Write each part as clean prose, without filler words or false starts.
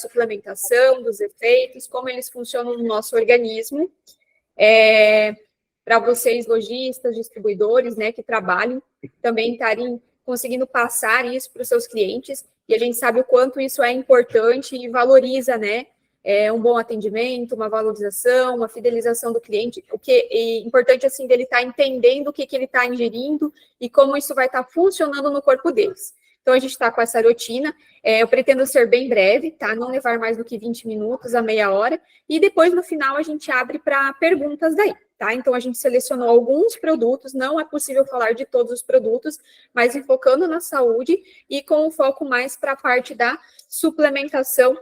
suplementação, dos efeitos, como eles funcionam no nosso organismo, para vocês, lojistas, distribuidores, né, que trabalham, também estarem conseguindo passar isso para os seus clientes, e a gente sabe o quanto isso é importante e valoriza, né, um bom atendimento, uma valorização, uma fidelização do cliente, o que é importante, assim, dele estar entendendo o que ele está ingerindo e como isso vai estar funcionando no corpo deles. Então, a gente está com essa rotina, eu pretendo ser bem breve, tá? Não levar mais do que 20 minutos a meia hora, e depois, no final, a gente abre para perguntas daí, tá? Então, a gente selecionou alguns produtos, não é possível falar de todos os produtos, mas focando na saúde e com um foco mais para a parte da suplementação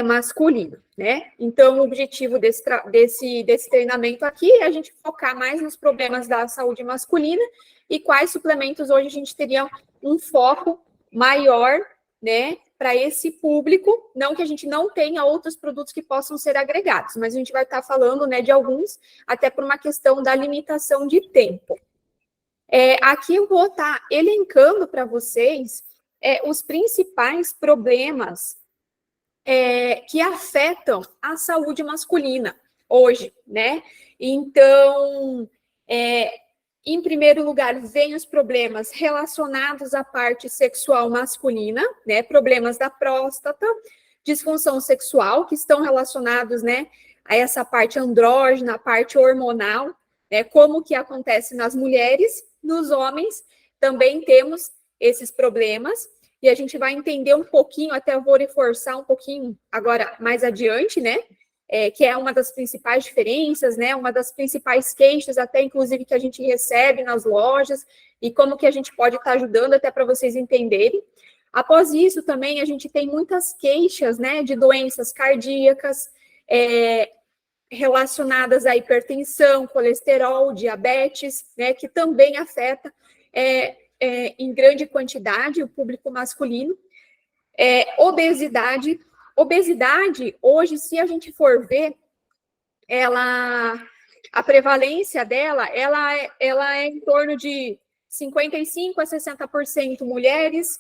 masculina, né? Então, o objetivo desse treinamento aqui é a gente focar mais nos problemas da saúde masculina e quais suplementos hoje a gente teria um foco maior, né, para esse público, não que a gente não tenha outros produtos que possam ser agregados, mas a gente vai estar falando, né, de alguns, até por uma questão da limitação de tempo. Aqui eu vou estar elencando para vocês os principais problemas que afetam a saúde masculina hoje, né? Então, em primeiro lugar, vem os problemas relacionados à parte sexual masculina, né? Problemas da próstata, disfunção sexual, que estão relacionados, né, a essa parte andrógena, a parte hormonal, né? Como que acontece nas mulheres, nos homens também temos esses problemas, e a gente vai entender um pouquinho, até eu vou reforçar um pouquinho agora mais adiante, né? Que é uma das principais diferenças, né? Uma das principais queixas, até inclusive que a gente recebe nas lojas, e como que a gente pode estar ajudando até para vocês entenderem. Após isso, também a gente tem muitas queixas, né? De doenças cardíacas, relacionadas à hipertensão, colesterol, diabetes, né? Que também afeta em grande quantidade o público masculino. Obesidade. Obesidade, hoje, se a gente for ver, a prevalência dela, ela é em torno de 55% a 60% mulheres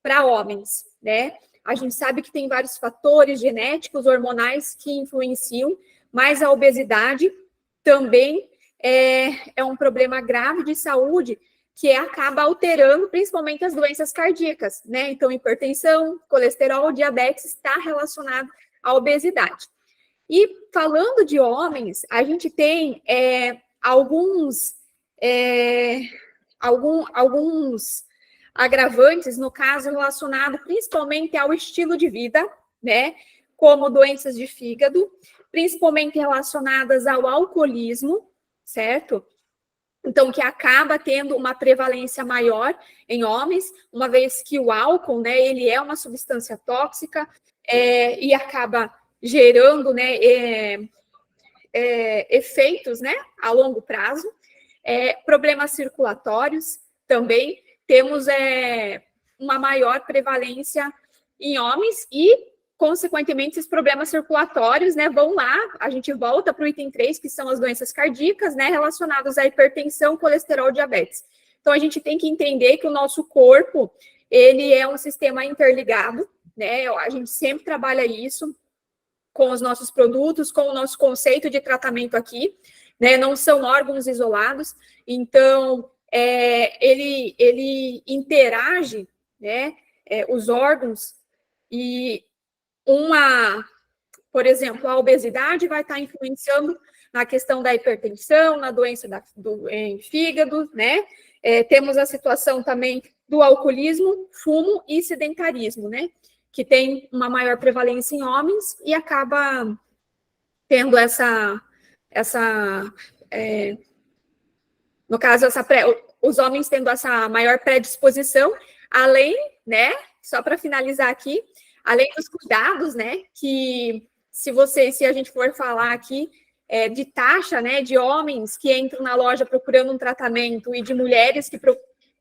para homens, né? A gente sabe que tem vários fatores genéticos, hormonais que influenciam, mas a obesidade também é um problema grave de saúde que acaba alterando principalmente as doenças cardíacas, né? Então, hipertensão, colesterol, diabetes está relacionado à obesidade. E falando de homens, a gente tem alguns agravantes, no caso, relacionado principalmente ao estilo de vida, né? Como doenças de fígado, principalmente relacionadas ao alcoolismo, certo? Então, que acaba tendo uma prevalência maior em homens, uma vez que o álcool, né, ele é uma substância tóxica e acaba gerando, né, efeitos, né, a longo prazo. Problemas circulatórios também, temos uma maior prevalência em homens e, consequentemente, esses problemas circulatórios, né, vão lá, a gente volta para o item 3, que são as doenças cardíacas, né, relacionadas à hipertensão, colesterol, diabetes. Então, a gente tem que entender que o nosso corpo, ele é um sistema interligado, né, a gente sempre trabalha isso com os nossos produtos, com o nosso conceito de tratamento aqui, né, não são órgãos isolados, então, ele interage, né, os órgãos, e por exemplo, a obesidade vai estar influenciando na questão da hipertensão, na doença do fígado, né? Temos a situação também do alcoolismo, fumo e sedentarismo, né? Que tem uma maior prevalência em homens e acaba tendo no caso, os homens tendo essa maior predisposição, além, né? Só para finalizar aqui, além dos cuidados, né, que se a gente for falar aqui de taxa, né, de homens que entram na loja procurando um tratamento e de mulheres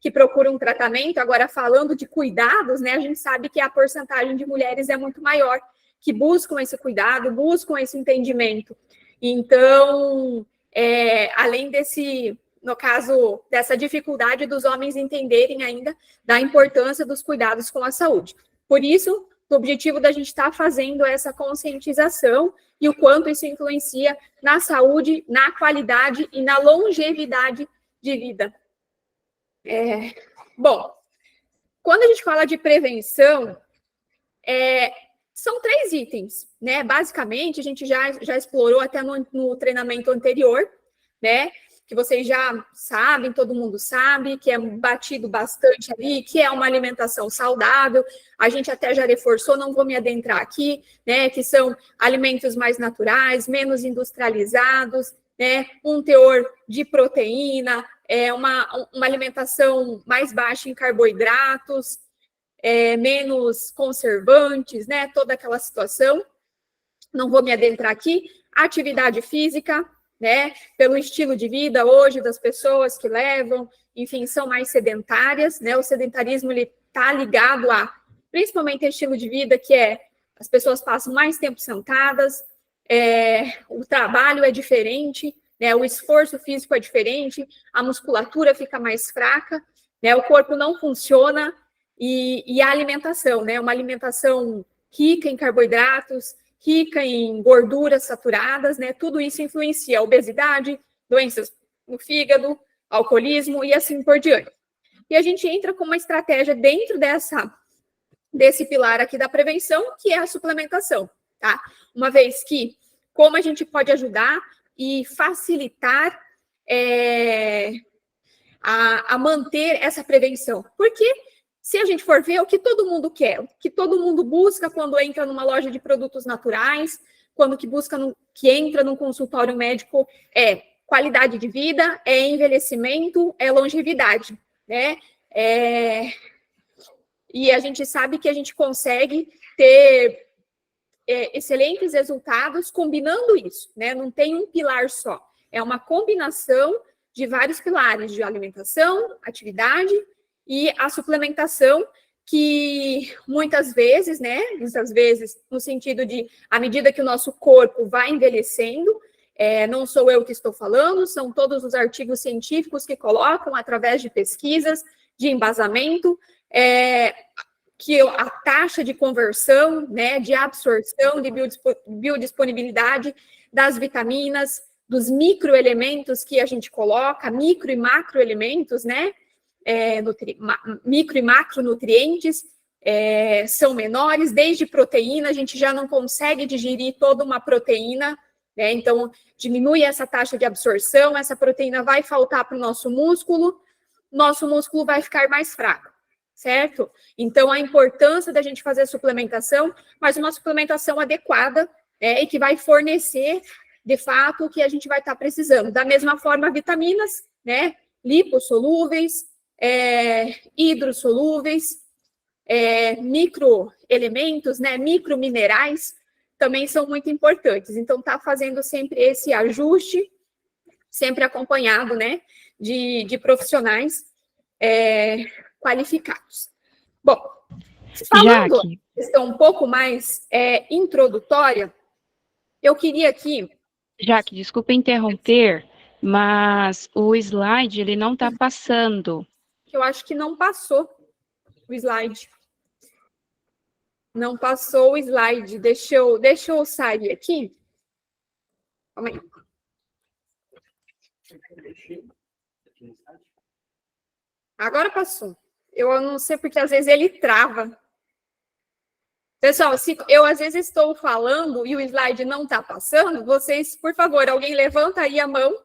que procuram um tratamento, agora falando de cuidados, né, a gente sabe que a porcentagem de mulheres é muito maior, que buscam esse cuidado, buscam esse entendimento. Então, além no caso, dessa dificuldade dos homens entenderem ainda da importância dos cuidados com a saúde. Por isso, do objetivo da gente estar fazendo essa conscientização e o quanto isso influencia na saúde, na qualidade e na longevidade de vida. Bom, quando a gente fala de prevenção, são 3 itens, né? Basicamente, a gente já explorou até no treinamento anterior, né? Que vocês já sabem, todo mundo sabe, que é batido bastante ali, que é uma alimentação saudável. A gente até já reforçou, não vou me adentrar aqui, né? Que são alimentos mais naturais, menos industrializados, né? Um teor de proteína, uma alimentação mais baixa em carboidratos, menos conservantes, né? Toda aquela situação. Não vou me adentrar aqui. Atividade física, né? Pelo estilo de vida hoje das pessoas que levam, enfim, são mais sedentárias, né? O sedentarismo ele está ligado a, principalmente, estilo de vida que as pessoas passam mais tempo sentadas, o trabalho é diferente, né? O esforço físico é diferente, a musculatura fica mais fraca, né? O corpo não funciona e a alimentação, né? Uma alimentação rica em carboidratos, rica em gorduras saturadas, né? Tudo isso influencia a obesidade, doenças no fígado, alcoolismo e assim por diante. E a gente entra com uma estratégia dentro desse pilar aqui da prevenção, que é a suplementação, tá? Uma vez que, como a gente pode ajudar e facilitar a manter essa prevenção? Porque se a gente for ver, o que todo mundo quer, o que todo mundo busca quando entra numa loja de produtos naturais, quando que entra num consultório médico, é qualidade de vida, é envelhecimento, é longevidade, né? E a gente sabe que a gente consegue ter excelentes resultados combinando isso, né? Não tem um pilar só, é uma combinação de vários pilares, de alimentação, atividade e a suplementação, que muitas vezes, no sentido de, à medida que o nosso corpo vai envelhecendo, não sou eu que estou falando, são todos os artigos científicos que colocam, através de pesquisas, de embasamento, que a taxa de conversão, né, de absorção, de biodisponibilidade das vitaminas, dos microelementos que a gente coloca, micro e macroelementos, né, micro e macronutrientes são menores, desde proteína, a gente já não consegue digerir toda uma proteína, né? Então diminui essa taxa de absorção, essa proteína vai faltar para o nosso músculo vai ficar mais fraco, certo? Então a importância da gente fazer suplementação, mas uma suplementação adequada, e que vai fornecer, de fato, o que a gente vai estar precisando. Da mesma forma, vitaminas, né? Lipossolúveis, hidrossolúveis, microelementos, né, microminerais, também são muito importantes. Então, está fazendo sempre esse ajuste, sempre acompanhado, né, de profissionais qualificados. Bom, falando uma questão um pouco mais introdutória, eu queria aqui... Jaque, desculpa interromper, mas o slide, ele não está passando. Eu acho que não passou o slide. Não passou o slide. Deixa eu sair aqui. Calma aí. Agora passou. Eu não sei porque às vezes ele trava. Pessoal, se eu às vezes estou falando e o slide não está passando, vocês, por favor, alguém levanta aí a mão.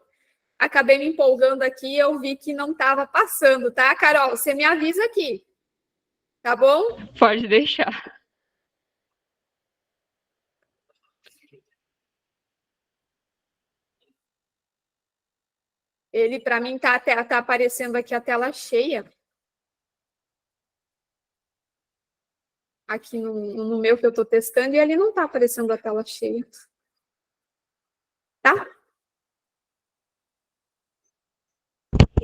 Acabei me empolgando aqui, eu vi que não estava passando, tá, Carol? Você me avisa aqui, tá bom? Pode deixar. Ele, para mim, tá aparecendo aqui a tela cheia. Aqui no meu que eu estou testando, e ele não está aparecendo a tela cheia. Tá?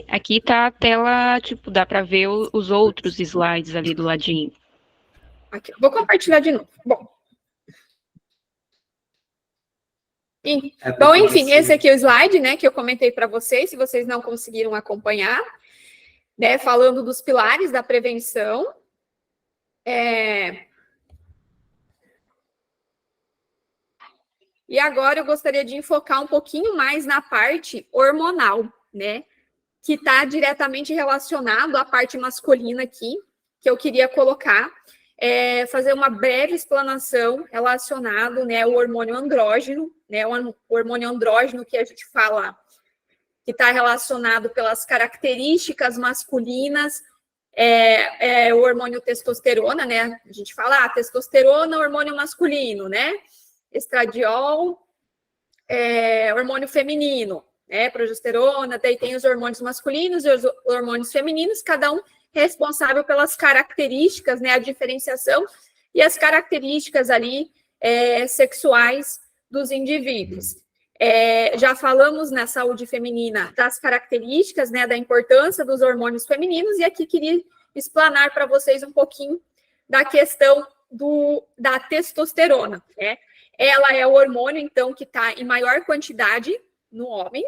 Aqui tá a tela, tipo, dá para ver os outros slides ali do ladinho. Aqui, vou compartilhar de novo. Bom. Bom, enfim, esse aqui é o slide, né, que eu comentei para vocês, se vocês não conseguiram acompanhar, né, falando dos pilares da prevenção. E agora eu gostaria de enfocar um pouquinho mais na parte hormonal, né? Que está diretamente relacionado à parte masculina aqui, que eu queria colocar, fazer uma breve explanação relacionado, né, ao hormônio andrógeno, né, o hormônio andrógeno que a gente fala que está relacionado pelas características masculinas, o hormônio testosterona, né? A gente fala, testosterona, hormônio masculino, né? Estradiol, hormônio feminino, né? Progesterona, daí tem os hormônios masculinos e os hormônios femininos, cada um responsável pelas características, né? A diferenciação e as características ali sexuais dos indivíduos. Já falamos na saúde feminina das características, né, da importância dos hormônios femininos, e aqui queria explanar para vocês um pouquinho da questão da testosterona, né? Ela é o hormônio, então, que está em maior quantidade no homem,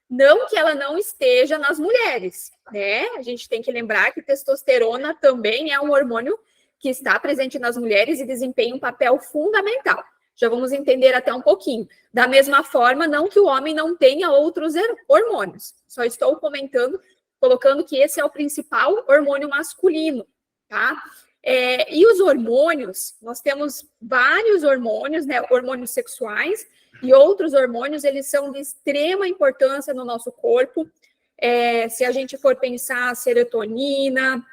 não que ela não esteja nas mulheres, né? A gente tem que lembrar que testosterona também é um hormônio que está presente nas mulheres e desempenha um papel fundamental. Já vamos entender até um pouquinho. Da mesma forma, não que o homem não tenha outros hormônios. Só estou comentando, colocando que esse é o principal hormônio masculino, tá? E os hormônios, nós temos vários hormônios, né? Hormônios sexuais e outros hormônios, eles são de extrema importância no nosso corpo. Se a gente for pensar serotonina,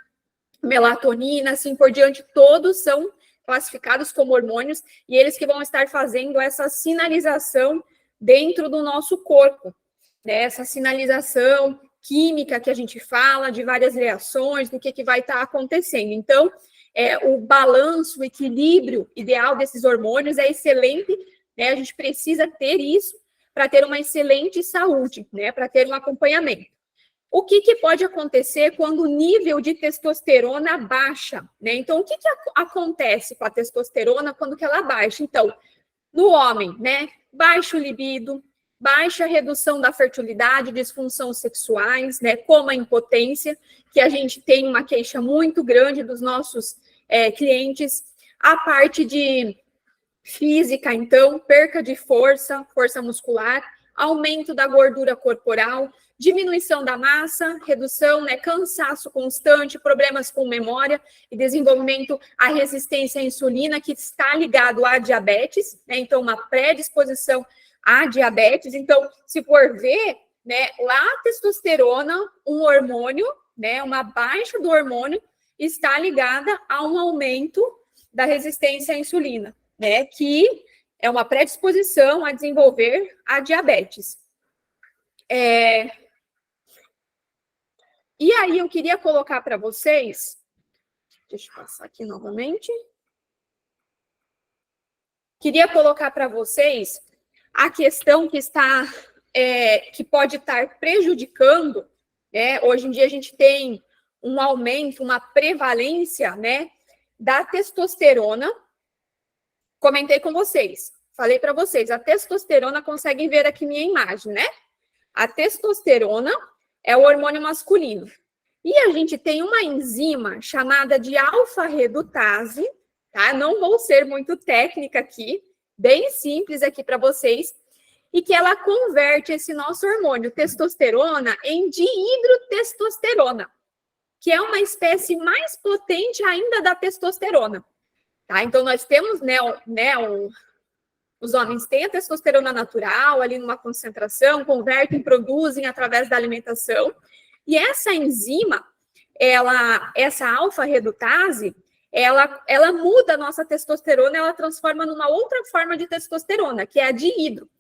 melatonina, assim por diante, todos são classificados como hormônios, e eles que vão estar fazendo essa sinalização dentro do nosso corpo, né? Essa sinalização química que a gente fala, de várias reações, do que vai estar acontecendo. Então, o balanço, o equilíbrio ideal desses hormônios é excelente, né? A gente precisa ter isso para ter uma excelente saúde, né? Para ter um acompanhamento. O que pode acontecer quando o nível de testosterona baixa, né? Então, o que acontece com a testosterona quando que ela baixa? Então, no homem, né? Baixo libido, baixa redução da fertilidade, disfunções sexuais, né? Como a impotência, que a gente tem uma queixa muito grande dos nossos clientes. A parte de física, então, perca de força muscular, aumento da gordura corporal, diminuição da massa, redução, né, cansaço constante, problemas com memória e desenvolvimento à resistência à insulina, que está ligado à diabetes, né, então uma predisposição à diabetes. Então, se for ver, né, lá a testosterona, um hormônio, né, uma baixa do hormônio, está ligada a um aumento da resistência à insulina, né, que é uma predisposição a desenvolver a diabetes. E aí eu queria colocar para vocês, deixa eu passar aqui novamente. Queria colocar para vocês a questão que está, que pode estar prejudicando, né? Hoje em dia a gente tem um aumento, uma prevalência, né, da testosterona. Comentei com vocês, falei para vocês, a testosterona, conseguem ver aqui minha imagem, né? A testosterona é o hormônio masculino. E a gente tem uma enzima chamada de alfa-redutase, tá? Não vou ser muito técnica aqui, bem simples aqui para vocês, e que ela converte esse nosso hormônio testosterona em dihidrotestosterona, que é uma espécie mais potente ainda da testosterona, tá? Então, nós temos, os homens têm a testosterona natural, ali numa concentração, convertem, produzem através da alimentação. E essa enzima, essa alfa-redutase, ela muda a nossa testosterona, ela transforma numa outra forma de testosterona, que é a dihidro,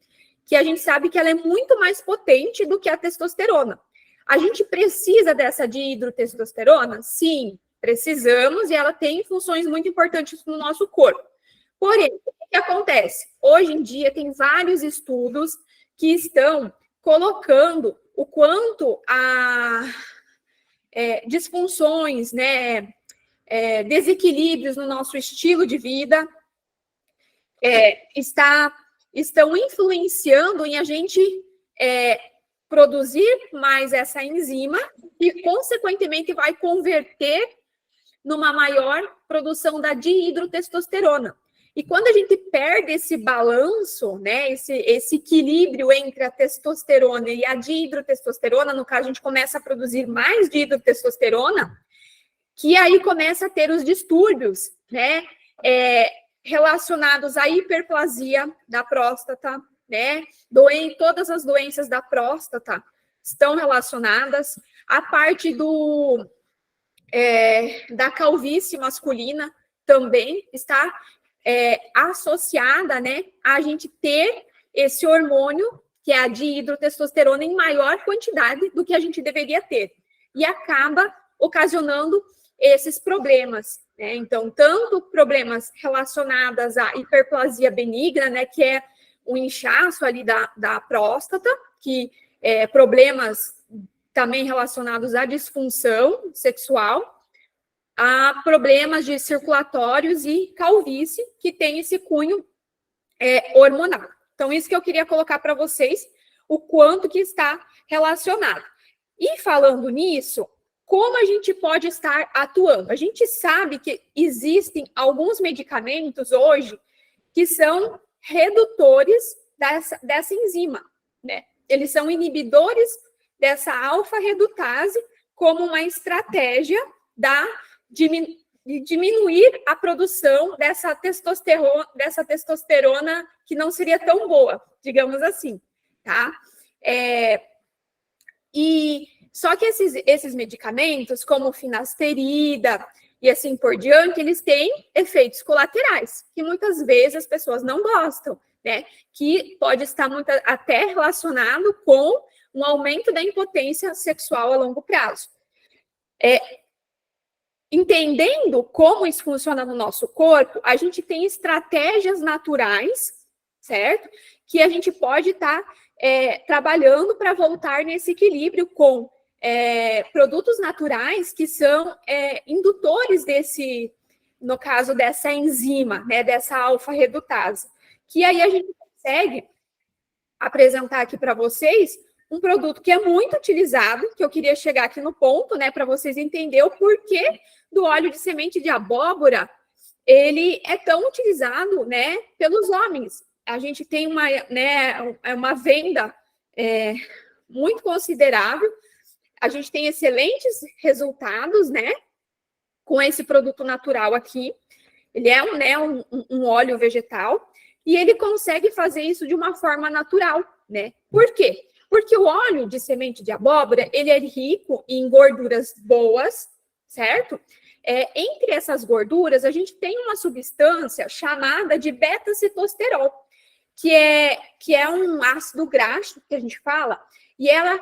que a gente sabe que ela é muito mais potente do que a testosterona. A gente precisa dessa dihidrotestosterona? Sim, precisamos, e ela tem funções muito importantes no nosso corpo. Porém, o que acontece? Hoje em dia, tem vários estudos que estão colocando o quanto a disfunções, né, desequilíbrios no nosso estilo de vida estão influenciando em a gente produzir mais essa enzima e, consequentemente, vai converter numa maior produção da dihidrotestosterona. E quando a gente perde esse balanço, né, esse equilíbrio entre a testosterona e a dihidrotestosterona, no caso, a gente começa a produzir mais dihidrotestosterona, que aí começa a ter os distúrbios, né, relacionados à hiperplasia da próstata, né, todas as doenças da próstata estão relacionadas, a parte da calvície masculina também está associada, né, a gente ter esse hormônio, que é a dihidrotestosterona, em maior quantidade do que a gente deveria ter, e acaba ocasionando esses problemas, né? Então, tanto problemas relacionados à hiperplasia benigna, né, que é o inchaço ali da próstata, que problemas também relacionados à disfunção sexual, a problemas de circulatórios e calvície, que tem esse cunho hormonal. Então, isso que eu queria colocar para vocês, o quanto que está relacionado. E falando nisso, como a gente pode estar atuando? A gente sabe que existem alguns medicamentos hoje que são redutores dessa enzima, né? Eles são inibidores dessa alfa-redutase como uma estratégia de diminuir a produção dessa testosterona que não seria tão boa, digamos assim, tá? Só que esses medicamentos, como finasterida e assim por diante, eles têm efeitos colaterais, que muitas vezes as pessoas não gostam, né? Que pode estar até relacionado com um aumento da impotência sexual a longo prazo. Entendendo como isso funciona no nosso corpo, a gente tem estratégias naturais, certo? Que a gente pode estar trabalhando para voltar nesse equilíbrio com produtos naturais que são indutores no caso dessa enzima, né, dessa alfa-redutase, que aí a gente consegue apresentar aqui para vocês um produto que é muito utilizado, que eu queria chegar aqui no ponto, né, para vocês entenderem o porquê do óleo de semente de abóbora, ele é tão utilizado, né, pelos homens. A gente tem uma venda muito considerável, a gente tem excelentes resultados, né, com esse produto natural aqui. Ele é um óleo vegetal e ele consegue fazer isso de uma forma natural, né? Por quê? Porque o óleo de semente de abóbora, ele é rico em gorduras boas, certo? Entre essas gorduras, a gente tem uma substância chamada de beta-citosterol, que é um ácido graxo, que a gente fala, e ela,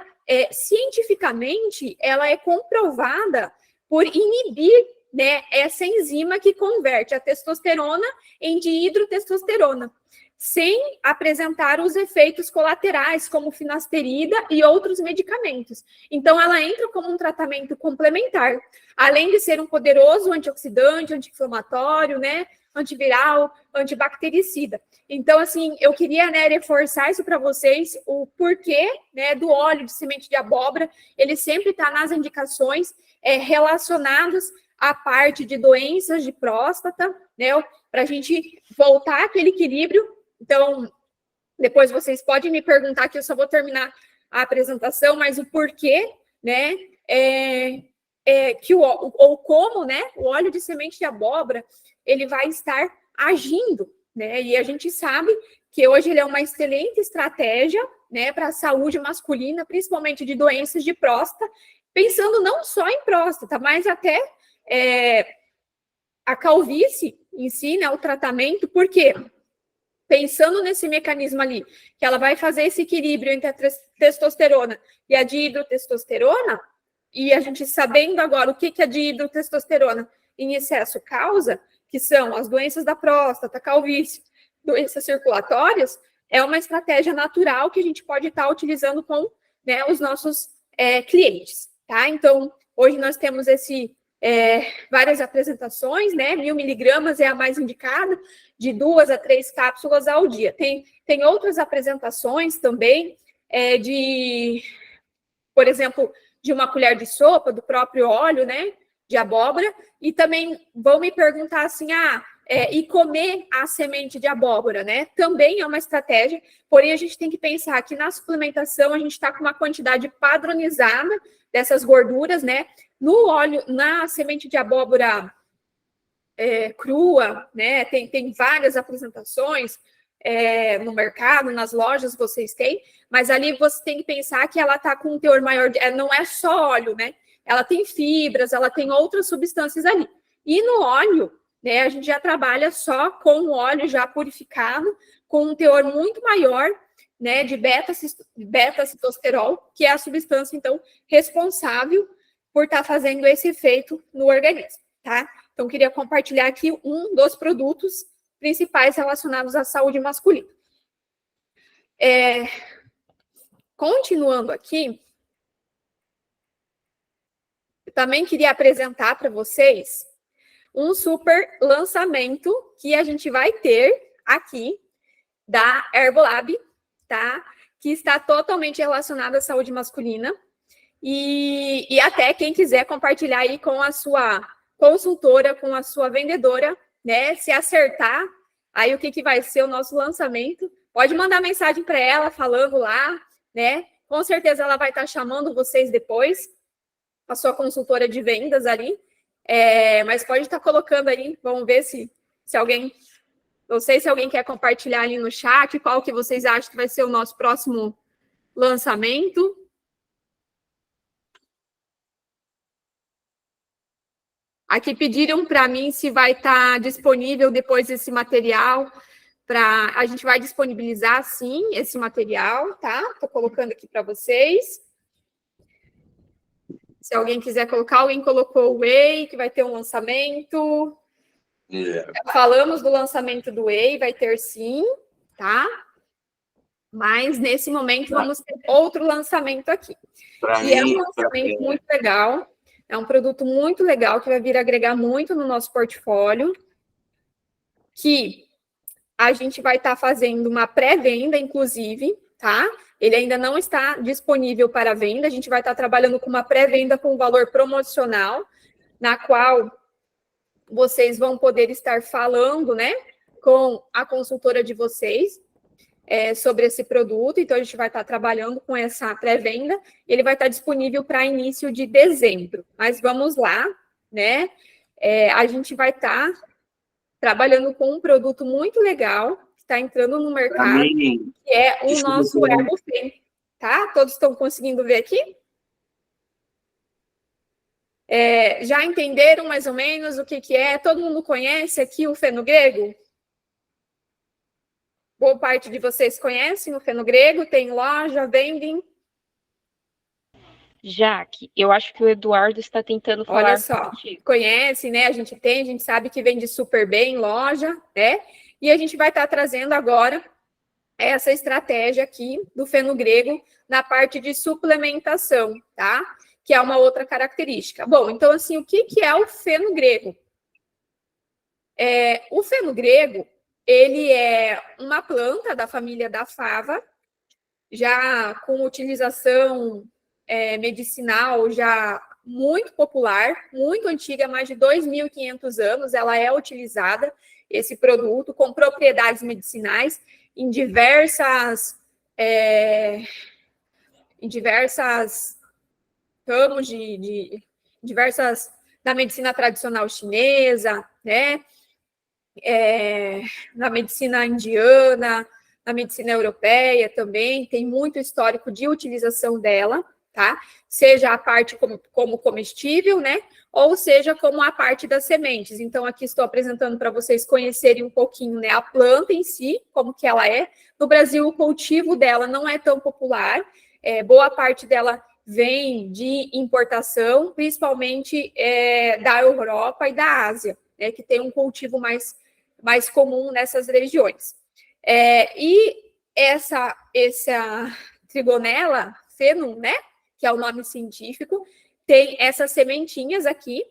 cientificamente, ela é comprovada por inibir, né, essa enzima que converte a testosterona em dihidrotestosterona, sem apresentar os efeitos colaterais, como finasterida e outros medicamentos. Então, ela entra como um tratamento complementar, além de ser um poderoso antioxidante, anti-inflamatório, né, antiviral, antibactericida. Então, assim, eu queria, né, reforçar isso para vocês, o porquê, né, do óleo de semente de abóbora, ele sempre está nas indicações relacionadas à parte de doenças de próstata, né, para a gente voltar àquele equilíbrio. Então, depois vocês podem me perguntar, que eu só vou terminar a apresentação, mas o porquê, né, como, né, o óleo de semente de abóbora, ele vai estar agindo, né, e a gente sabe que hoje ele é uma excelente estratégia, né, para a saúde masculina, principalmente de doenças de próstata, pensando não só em próstata, mas até a calvície em si, né, o tratamento, porque pensando nesse mecanismo ali, que ela vai fazer esse equilíbrio entre a testosterona e a dihidrotestosterona, e a gente sabendo agora o que a dihidrotestosterona em excesso causa, que são as doenças da próstata, calvície, doenças circulatórias, é uma estratégia natural que a gente pode estar utilizando com, né, os nossos clientes, tá? Então, hoje nós temos várias apresentações, né? 1.000 miligramas é a mais indicada, de 2 a 3 cápsulas ao dia. Tem outras apresentações também, por exemplo, de uma colher de sopa do próprio óleo, né, de abóbora, e também vão me perguntar assim, e comer a semente de abóbora, né? Também é uma estratégia, porém a gente tem que pensar que na suplementação a gente está com uma quantidade padronizada dessas gorduras, né? No óleo, na semente de abóbora crua, né? Tem várias apresentações no mercado, nas lojas vocês têm, mas ali você tem que pensar que ela está com um teor maior, não é só óleo, né? Ela tem fibras, ela tem outras substâncias ali. E no óleo, né, a gente já trabalha só com o óleo já purificado, com um teor muito maior, né, de beta-citosterol, que é a substância, então, responsável por estar fazendo esse efeito no organismo, tá? Então, queria compartilhar aqui um dos produtos principais relacionados à saúde masculina. Continuando aqui, eu também queria apresentar para vocês um super lançamento que a gente vai ter aqui da Herbolab, tá? Que está totalmente relacionado à saúde masculina. E até quem quiser compartilhar aí com a sua consultora, com a sua vendedora, né? Se acertar, aí o que vai ser o nosso lançamento, pode mandar mensagem para ela falando lá, né? Com certeza ela vai estar chamando vocês depois, a sua consultora de vendas ali, mas pode estar colocando aí, vamos ver se alguém, não sei se alguém quer compartilhar ali no chat, qual que vocês acham que vai ser o nosso próximo lançamento. Aqui pediram para mim se vai estar disponível depois desse material, a gente vai disponibilizar, sim, esse material, tá? Estou colocando aqui para vocês. Se alguém quiser colocar, alguém colocou o Whey, que vai ter um lançamento. Falamos do lançamento do Whey, vai ter sim, tá? Mas, nesse momento, vamos ter outro lançamento aqui. E é um lançamento muito legal. É um produto muito legal que vai vir agregar muito no nosso portfólio, que a gente vai estar fazendo uma pré-venda, inclusive, tá? Ele ainda não está disponível para venda, a gente vai estar trabalhando com uma pré-venda com valor promocional, na qual vocês vão poder estar falando, né, com a consultora de vocês, sobre esse produto. Então, a gente vai estar trabalhando com essa pré-venda, ele vai estar disponível para início de dezembro. Mas vamos lá, né? A gente vai estar trabalhando com um produto muito legal, que está entrando no mercado, que é o nosso Herbofem, tá? Todos estão conseguindo ver aqui? Já entenderam mais ou menos o que é? Todo mundo conhece aqui o fenogrego? Boa parte de vocês conhecem o fenogrego? Tem loja, vendem? Jaque, eu acho que o Eduardo está tentando falar. Olha só, conhece, né? A gente sabe que vende super bem em loja, né? E a gente vai estar trazendo agora essa estratégia aqui do fenogrego na parte de suplementação, tá? Que é uma outra característica. Bom, então, assim, o que é o fenogrego? O fenogrego, ele é uma planta da família da fava, já com utilização medicinal já muito popular, muito antiga, mais de 2.500 anos, ela é utilizada, esse produto, com propriedades medicinais em diversas ramos de diversas, da medicina tradicional chinesa, né? Na medicina indiana, na medicina europeia também, tem muito histórico de utilização dela, tá? Seja a parte como comestível, né? Ou seja, como a parte das sementes. Então, aqui estou apresentando para vocês conhecerem um pouquinho, né, a planta em si, como que ela é. No Brasil, o cultivo dela não é tão popular. Boa parte dela vem de importação, principalmente da Europa e da Ásia, né, que tem um cultivo mais comum nessas regiões. E essa trigonella phenum, né, que é o nome científico, tem essas sementinhas aqui,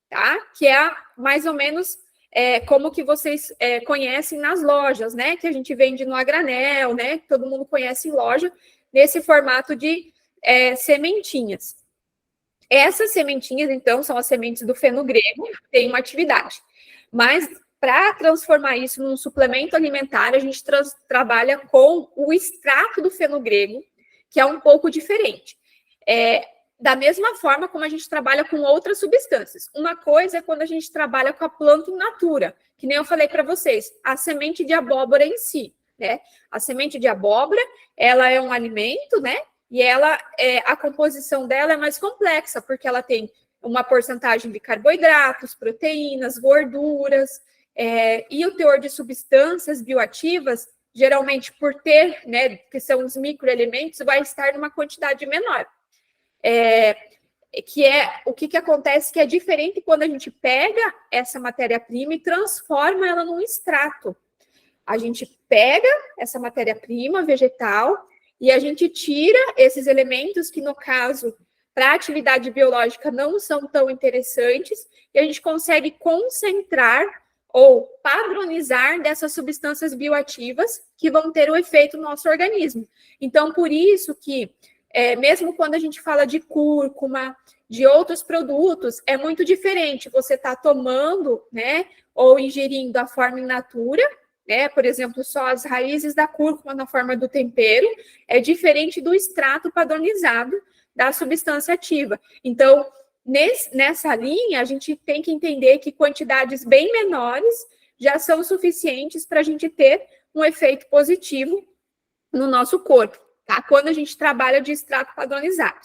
tá? Que é mais ou menos como que vocês conhecem nas lojas, né? Que a gente vende no a granel, né? Que todo mundo conhece em loja, nesse formato de sementinhas. Essas sementinhas, então, são as sementes do fenogrego, tem uma atividade. Mas para transformar isso num suplemento alimentar, a gente trabalha com o extrato do fenogrego, que é um pouco diferente. Da mesma forma como a gente trabalha com outras substâncias. Uma coisa é quando a gente trabalha com a planta in natura, que nem eu falei para vocês, a semente de abóbora em si, né? A semente de abóbora, ela é um alimento, né? E a composição dela é mais complexa, porque ela tem uma porcentagem de carboidratos, proteínas, gorduras, e o teor de substâncias bioativas, geralmente por ter, né, que são os microelementos, vai estar numa quantidade menor. O que acontece que é diferente quando a gente pega essa matéria-prima e transforma ela num extrato. A gente pega essa matéria-prima vegetal e a gente tira esses elementos que, no caso, para a atividade biológica não são tão interessantes, e a gente consegue concentrar ou padronizar dessas substâncias bioativas que vão ter o efeito no nosso organismo. Então, por isso que, mesmo quando a gente fala de cúrcuma, de outros produtos, é muito diferente você estar tomando, né, ou ingerindo a forma in natura, né, por exemplo, só as raízes da cúrcuma na forma do tempero, é diferente do extrato padronizado da substância ativa. Então, nessa linha, a gente tem que entender que quantidades bem menores já são suficientes para a gente ter um efeito positivo no nosso corpo, tá? Quando a gente trabalha de extrato padronizado.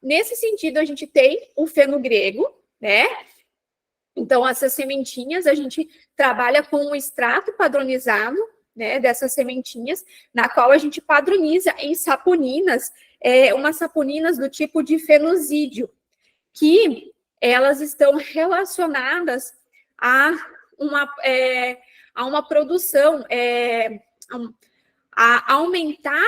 Nesse sentido, a gente tem o fenogrego, né? Então, essas sementinhas, a gente trabalha com um extrato padronizado, né, dessas sementinhas, na qual a gente padroniza em saponinas, umas saponinas do tipo de fenozídeo, que elas estão relacionadas a uma produção, a aumentar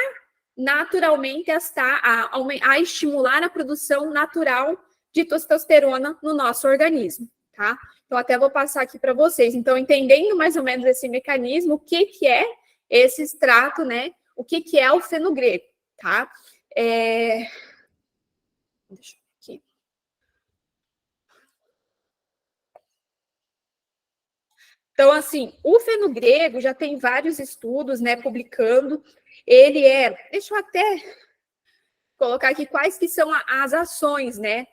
naturalmente, a estimular a produção natural de testosterona no nosso organismo, tá? Então, até vou passar aqui para vocês. Então, entendendo mais ou menos esse mecanismo, o que é esse extrato, né? O que é o fenogrego, tá? Deixa eu ver aqui. Então, assim, o fenogrego já tem vários estudos, né, publicando. Ele deixa eu até colocar aqui quais que são as ações, né,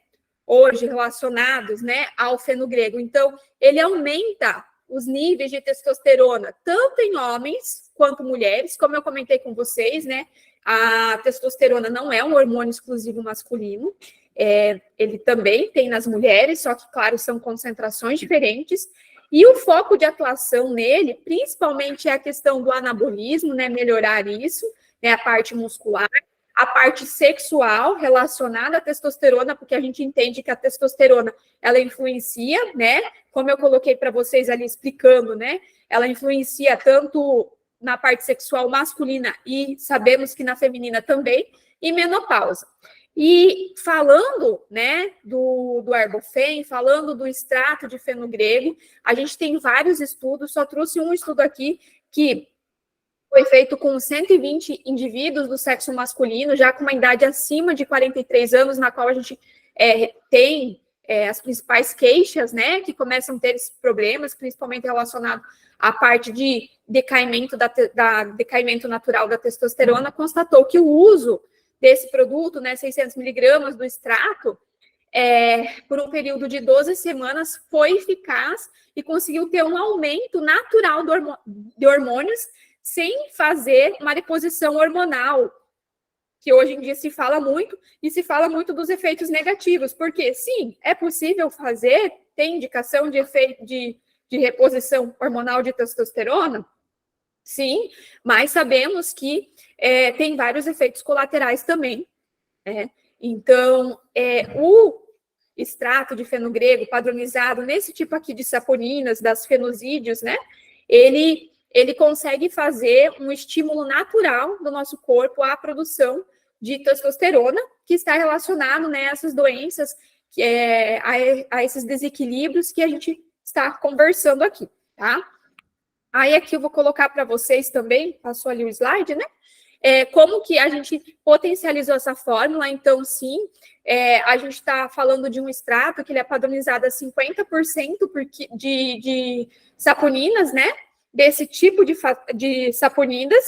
hoje relacionados, né, ao fenogrego. Então, ele aumenta os níveis de testosterona, tanto em homens quanto mulheres, como eu comentei com vocês, né, a testosterona não é um hormônio exclusivo masculino, ele também tem nas mulheres, só que, claro, são concentrações diferentes, e o foco de atuação nele, principalmente, é a questão do anabolismo, né, melhorar isso, né, a parte muscular, a parte sexual relacionada à testosterona, porque a gente entende que a testosterona, ela influencia, né, como eu coloquei para vocês ali explicando, né, ela influencia tanto na parte sexual masculina e sabemos que na feminina também, e menopausa. E falando, né, do Herbofem, falando do extrato de fenogrego, a gente tem vários estudos, só trouxe um estudo aqui que foi feito com 120 indivíduos do sexo masculino, já com uma idade acima de 43 anos, na qual a gente tem as principais queixas, né, que começam a ter esses problemas, principalmente relacionado à parte de decaimento, decaimento natural da testosterona, constatou que o uso desse produto, né, 600 miligramas do extrato, por um período de 12 semanas, foi eficaz e conseguiu ter um aumento natural de hormônios, sem fazer uma reposição hormonal, que hoje em dia se fala muito, e se fala muito dos efeitos negativos, porque, sim, é possível fazer, tem indicação de efeito de reposição hormonal de testosterona, sim, mas sabemos que tem vários efeitos colaterais também, né? Então, o extrato de fenogrego padronizado nesse tipo aqui de saponinas, das fenozídeos, né, ele consegue fazer um estímulo natural do nosso corpo à produção de testosterona, que está relacionado, né, a essas doenças, a esses desequilíbrios que a gente está conversando aqui, tá? Aí aqui eu vou colocar para vocês também, passou ali o slide, né? Como que a gente potencializou essa fórmula? Então, sim, a gente está falando de um extrato que ele é padronizado a 50% de saponinas, né? Desse tipo de saponinas,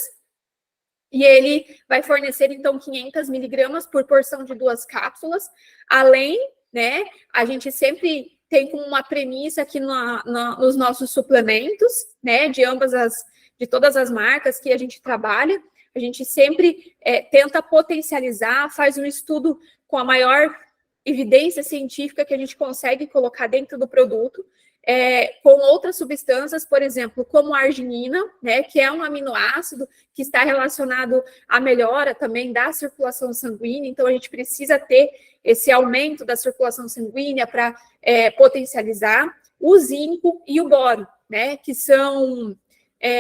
e ele vai fornecer, então, 500 miligramas por porção de 2 cápsulas, além, né, a gente sempre tem como uma premissa aqui nos nossos suplementos, né, de todas as marcas que a gente trabalha, a gente sempre tenta potencializar, faz um estudo com a maior evidência científica que a gente consegue colocar dentro do produto, com outras substâncias, por exemplo, como a arginina, né, que é um aminoácido que está relacionado à melhora também da circulação sanguínea, então a gente precisa ter esse aumento da circulação sanguínea para potencializar o zinco e o boro, né, que são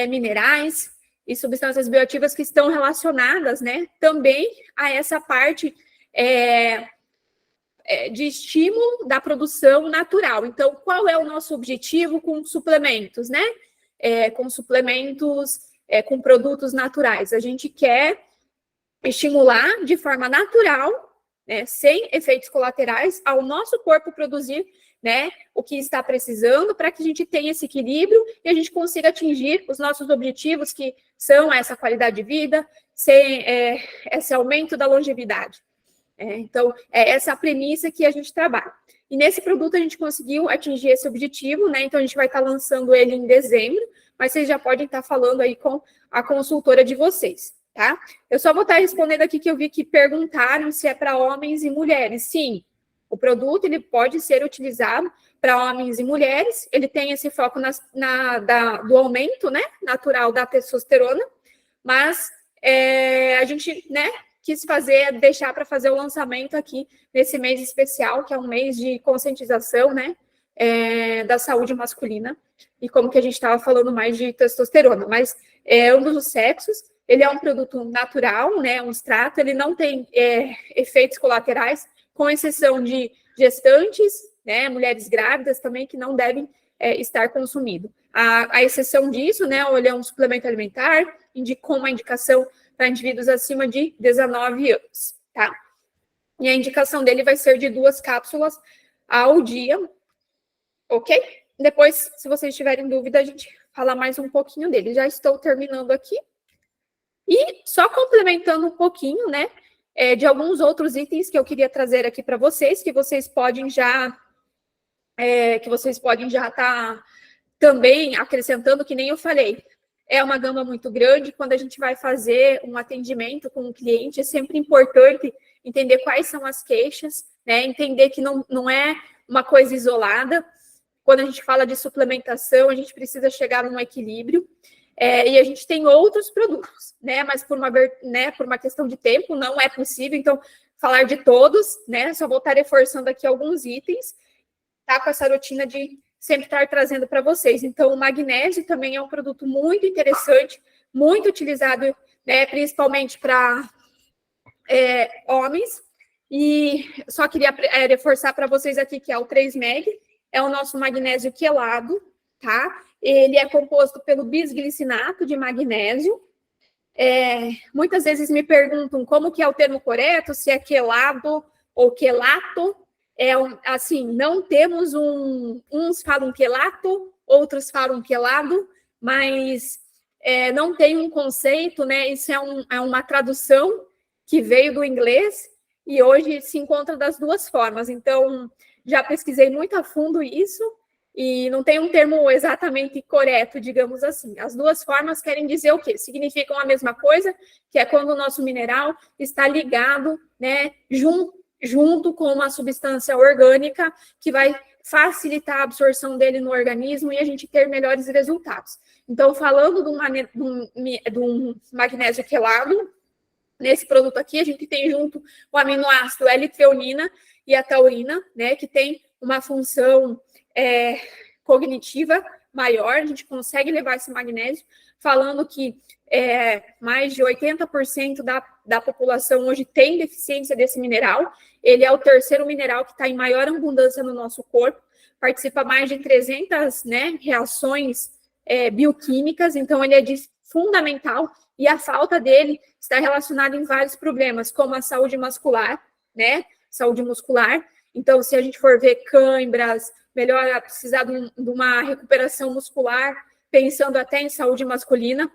minerais e substâncias bioativas que estão relacionadas, né, também a essa parte de estímulo da produção natural. Então, qual é o nosso objetivo com suplementos, né? Com suplementos, com produtos naturais. A gente quer estimular de forma natural, né, sem efeitos colaterais, ao nosso corpo produzir, né, o que está precisando para que a gente tenha esse equilíbrio e a gente consiga atingir os nossos objetivos, que são essa qualidade de vida, esse aumento da longevidade. Então, é essa a premissa que a gente trabalha. E nesse produto a gente conseguiu atingir esse objetivo, né? Então, a gente vai estar lançando ele em dezembro, mas vocês já podem estar falando aí com a consultora de vocês, tá? Eu só vou estar respondendo aqui que eu vi que perguntaram se é para homens e mulheres. Sim, o produto ele pode ser utilizado para homens e mulheres, ele tem esse foco do aumento, né, natural da testosterona, mas a gente, né, quis deixar para fazer o lançamento aqui nesse mês especial, que é um mês de conscientização, né, da saúde masculina, e como que a gente estava falando mais de testosterona, mas ambos os sexos, ele é um produto natural, né, um extrato, ele não tem efeitos colaterais, com exceção de gestantes, né, mulheres grávidas também, que não devem estar consumindo. A exceção disso, né, ele é um suplemento alimentar, com uma indicação para indivíduos acima de 19 anos, tá? E a indicação dele vai ser de 2 cápsulas ao dia, ok? Depois, se vocês tiverem dúvida, a gente fala mais um pouquinho dele. Já estou terminando aqui. E só complementando um pouquinho, né, de alguns outros itens que eu queria trazer aqui para vocês, que vocês podem já estar também acrescentando, que nem eu falei. É uma gama muito grande. Quando a gente vai fazer um atendimento com um cliente, é sempre importante entender quais são as queixas, né? Entender que não é uma coisa isolada. Quando a gente fala de suplementação, a gente precisa chegar num equilíbrio. E a gente tem outros produtos, né? Mas por uma questão de tempo, não é possível, então, falar de todos, né? Só vou estar reforçando aqui alguns itens, tá? Com essa rotina de sempre estar trazendo para vocês. Então, o magnésio também é um produto muito interessante, muito utilizado, né, principalmente para homens. E só queria reforçar para vocês aqui que é o 3-Meg, é o nosso magnésio quelado, tá? Ele é composto pelo bisglicinato de magnésio. Muitas vezes me perguntam como que é o termo correto, se é quelado ou quelato. Assim, não temos uns falam quelato, outros falam quelado, mas não tem um conceito, né? Isso é uma tradução que veio do inglês e hoje se encontra das duas formas. Então, já pesquisei muito a fundo isso e não tem um termo exatamente correto, digamos assim. As duas formas querem dizer o quê? Significam a mesma coisa, que é quando o nosso mineral está ligado, né, junto com uma substância orgânica que vai facilitar a absorção dele no organismo e a gente ter melhores resultados. Então, falando de um magnésio quelado, nesse produto aqui, a gente tem junto o aminoácido L-treonina e a taurina, né, que tem uma função cognitiva maior, a gente consegue levar esse magnésio, falando que mais de 80% da população hoje tem deficiência desse mineral. Ele é o terceiro mineral que está em maior abundância no nosso corpo, participa mais de 300, né, reações bioquímicas, então ele é fundamental, e a falta dele está relacionada em vários problemas, como a saúde muscular, né? Saúde muscular. Então, se a gente for ver cãibras, melhor precisar de uma recuperação muscular, pensando até em saúde masculina,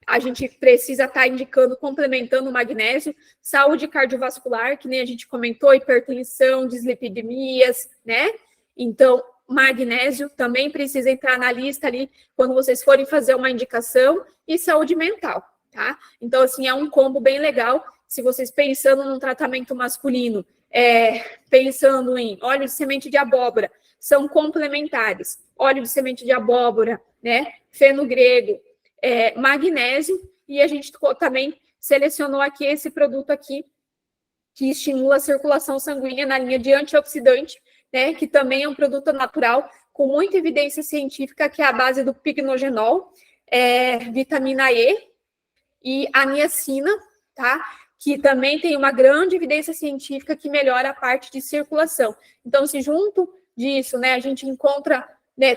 a gente precisa estar indicando, complementando o magnésio, saúde cardiovascular, que nem a gente comentou, hipertensão, dislipidemias, né? Então, magnésio também precisa entrar na lista ali quando vocês forem fazer uma indicação, e saúde mental, tá? Então, assim, é um combo bem legal. Se vocês pensando num tratamento masculino, pensando em óleo de semente de abóbora, são complementares. Óleo de semente de abóbora, né? Feno-grego, magnésio, e a gente também selecionou aqui esse produto aqui, que estimula a circulação sanguínea na linha de antioxidante, né, que também é um produto natural, com muita evidência científica, que é a base do pignogenol, vitamina E e a niacina, tá? Que também tem uma grande evidência científica que melhora a parte de circulação. Então, se junto disso, né, a gente encontra, né,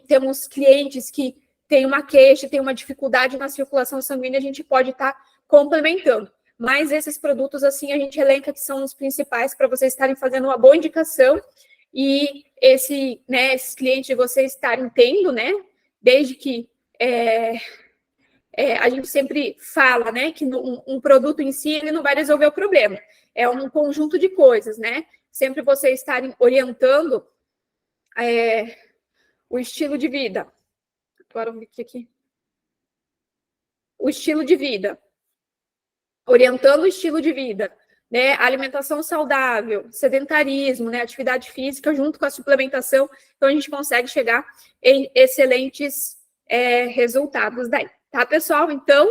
temos clientes que têm uma queixa, têm uma dificuldade na circulação sanguínea, a gente pode estar complementando. Mas esses produtos, assim, a gente elenca que são os principais para vocês estarem fazendo uma boa indicação, e esses clientes de vocês estarem tendo, né, desde que a gente sempre fala, né, que um produto em si, ele não vai resolver o problema, é um conjunto de coisas, né, sempre vocês estarem orientando o estilo de vida, agora vamos ver aqui, o estilo de vida, orientando o estilo de vida, né, alimentação saudável, sedentarismo, né, atividade física, junto com a suplementação, então a gente consegue chegar em excelentes resultados daí. Tá, pessoal? Então,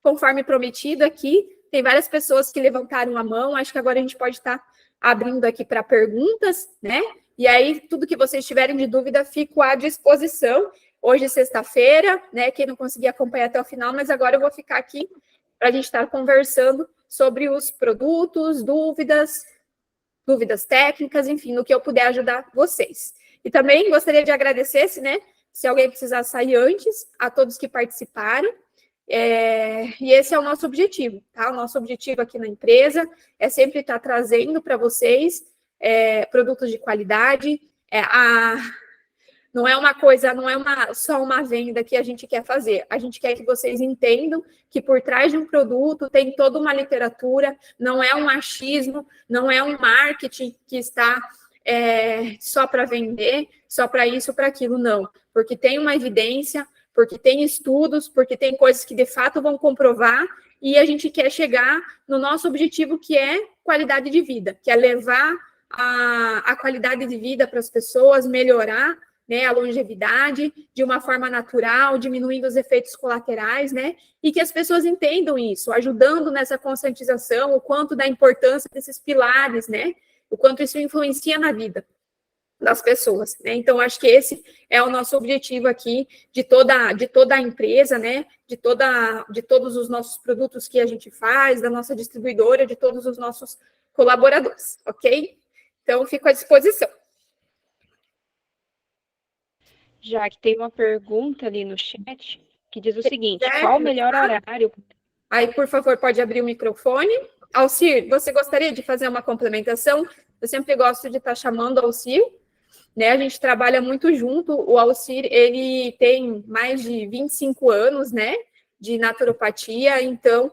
conforme prometido aqui, tem várias pessoas que levantaram a mão, acho que agora a gente pode estar abrindo aqui para perguntas, né? E aí, tudo que vocês tiverem de dúvida, fico à disposição. Hoje é sexta-feira, né? Quem não conseguir acompanhar até o final, mas agora eu vou ficar aqui para a gente estar conversando sobre os produtos, dúvidas técnicas, enfim, no que eu puder ajudar vocês. E também gostaria de agradecer, se alguém precisar sair antes, a todos que participaram. E esse é o nosso objetivo, tá? O nosso objetivo aqui na empresa é sempre estar trazendo para vocês produtos de qualidade. Não é uma coisa, não é só uma venda que a gente quer fazer. A gente quer que vocês entendam que por trás de um produto tem toda uma literatura, não é um achismo, não é um marketing que está só para vender, só para isso, para aquilo, não. Porque tem uma evidência, porque tem estudos, porque tem coisas que de fato vão comprovar, e a gente quer chegar no nosso objetivo, que é qualidade de vida, que é levar a qualidade de vida para as pessoas, melhorar, né, a longevidade de uma forma natural, diminuindo os efeitos colaterais, né, e que as pessoas entendam isso, ajudando nessa conscientização, o quanto da importância desses pilares, né, o quanto isso influencia na vida das pessoas, né? Então, acho que esse é o nosso objetivo aqui, de toda a empresa, né, de todos os nossos produtos que a gente faz, da nossa distribuidora, de todos os nossos colaboradores, ok? Então, fico à disposição. Já que tem uma pergunta ali no chat que diz o seguinte: qual o melhor horário? Aí, por favor, pode abrir o microfone. Alcir, você gostaria de fazer uma complementação? Eu sempre gosto de estar chamando o Alcir, né? A gente trabalha muito junto. O Alcir, ele tem mais de 25 anos, né, de naturopatia, então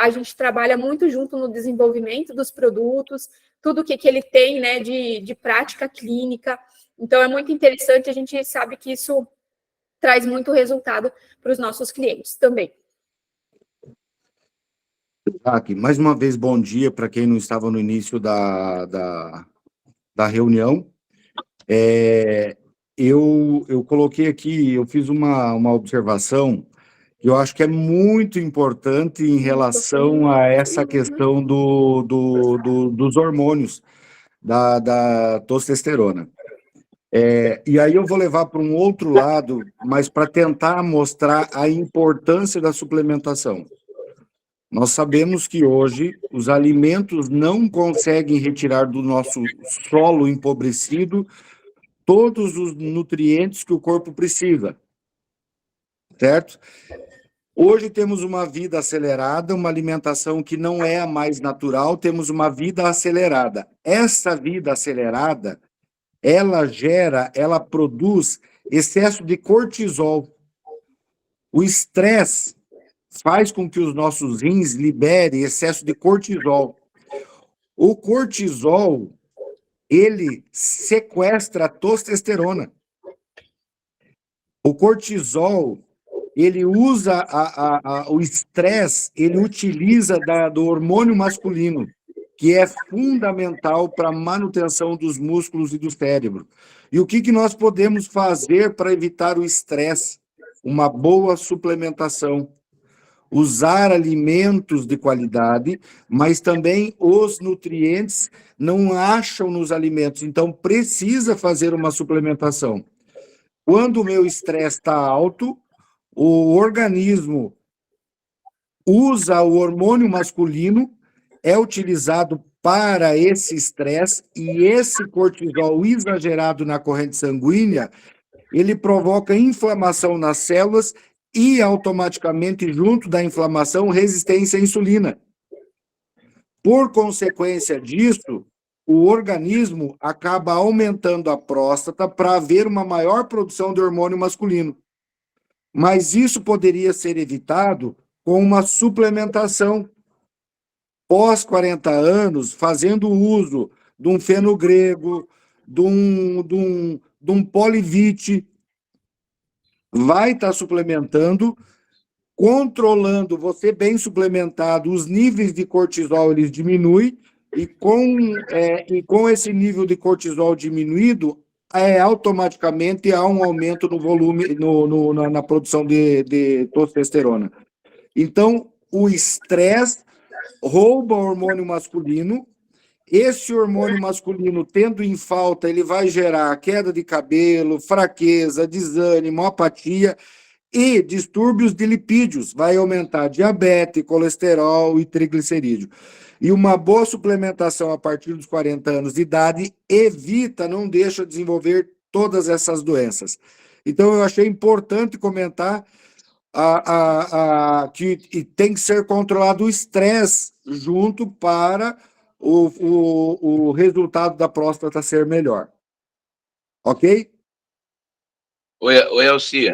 a gente trabalha muito junto no desenvolvimento dos produtos, tudo que ele tem, né, de prática clínica. Então, é muito interessante, a gente sabe que isso traz muito resultado para os nossos clientes também. Aqui, mais uma vez, bom dia para quem não estava no início da reunião. Eu coloquei aqui, eu fiz uma observação que eu acho que é muito importante em relação a essa questão dos hormônios, da testosterona. E aí eu vou levar para um outro lado, mas para tentar mostrar a importância da suplementação. Nós sabemos que hoje os alimentos não conseguem retirar do nosso solo empobrecido todos os nutrientes que o corpo precisa, certo? Hoje temos uma vida acelerada, uma alimentação que não é a mais natural, temos uma vida acelerada. Essa vida acelerada, ela produz excesso de cortisol. O estresse faz com que os nossos rins liberem excesso de cortisol. O cortisol, ele sequestra a testosterona. O cortisol, ele usa o estresse, ele utiliza do hormônio masculino, que é fundamental para a manutenção dos músculos e do cérebro. E o que nós podemos fazer para evitar o estresse? Uma boa suplementação. Usar alimentos de qualidade, mas também os nutrientes não acham nos alimentos, então precisa fazer uma suplementação. Quando o meu estresse está alto, o organismo usa o hormônio masculino, é utilizado para esse estresse, e esse cortisol exagerado na corrente sanguínea, ele provoca inflamação nas células e, automaticamente, junto da inflamação, resistência à insulina. Por consequência disso, o organismo acaba aumentando a próstata para haver uma maior produção de hormônio masculino. Mas isso poderia ser evitado com uma suplementação. Pós 40 anos, fazendo uso de um fenogrego, de um polivite, vai estar suplementando, controlando, você bem suplementado, os níveis de cortisol eles diminuem, e com esse nível de cortisol diminuído, automaticamente há um aumento no volume, na produção de testosterona. Então, o estresse rouba o hormônio masculino. Esse hormônio masculino, tendo em falta, ele vai gerar queda de cabelo, fraqueza, desânimo, apatia e distúrbios de lipídios. Vai aumentar diabetes, colesterol e triglicerídeo. E uma boa suplementação a partir dos 40 anos de idade evita, não deixa desenvolver todas essas doenças. Então, eu achei importante comentar que tem que ser controlado o estresse junto para o resultado da próstata ser melhor. Ok? Oi, Alcia.